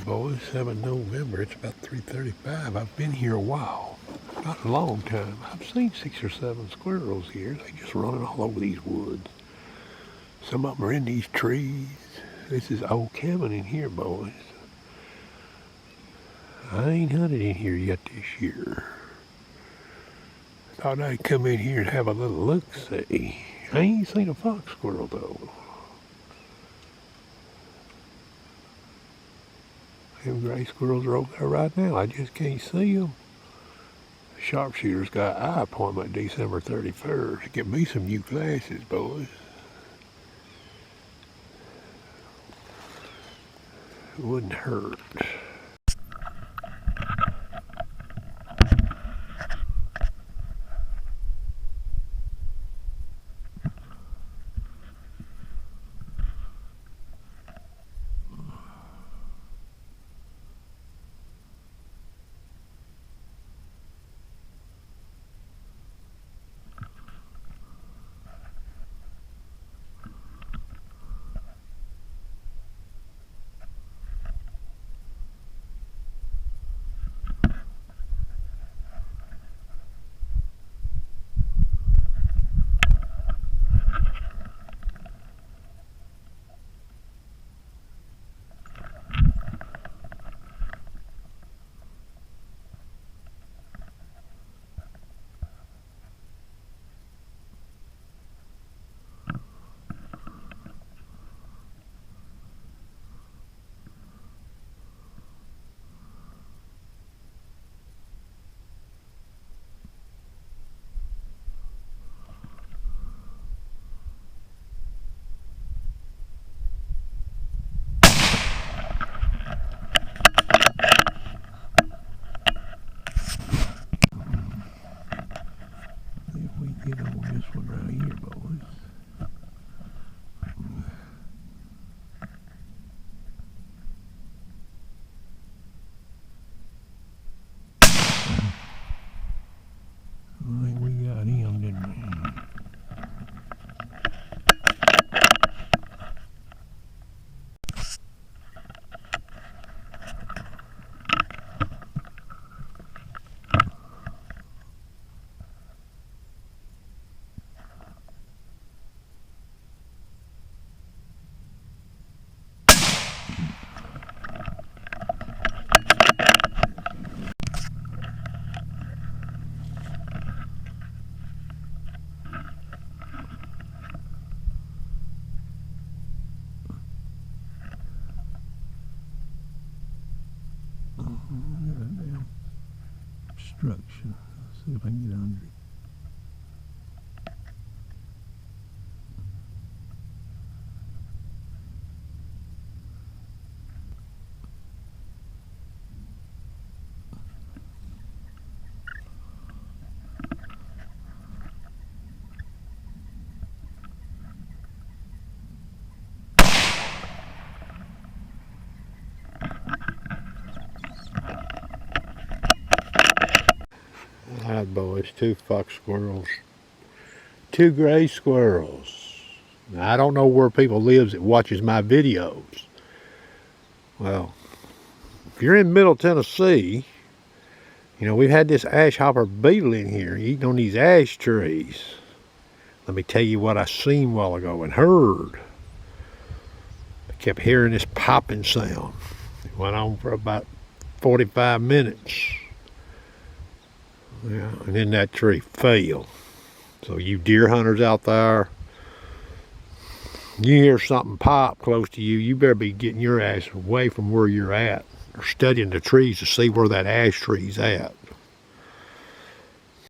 boys, 7 November, it's about 3:35. I've been here a while, not a long time. I've seen 6 or 7 squirrels here. They just running all over these woods. Some of them are in these trees. This is old cabin in here, boys. I ain't hunted in here yet this year. Thought I'd come in here and have a little look-see. I ain't seen a fox squirrel though. Them gray squirrels are over there right now. I just can't see them. The sharpshooter's got an eye appointment December 31st. Get me some new glasses, boys. It wouldn't hurt. Get on this one right here, boys. I think we got him, didn't we? Damn obstruction. Let's see if I can get under it. Alright, boys, 2 fox squirrels, 2 gray squirrels. Now, I don't know where people lives that watches my videos. Well, if you're in Middle Tennessee, you know, we've had this ash hopper beetle in here eating on these ash trees. Let me tell you what I seen a while ago and heard. I kept hearing this popping sound. It went on for about 45 minutes. Yeah, and then that tree fell. So you deer hunters out there, you hear something pop close to you, you better be getting your ass away from where you're at, or studying the trees to see where that ash tree's at.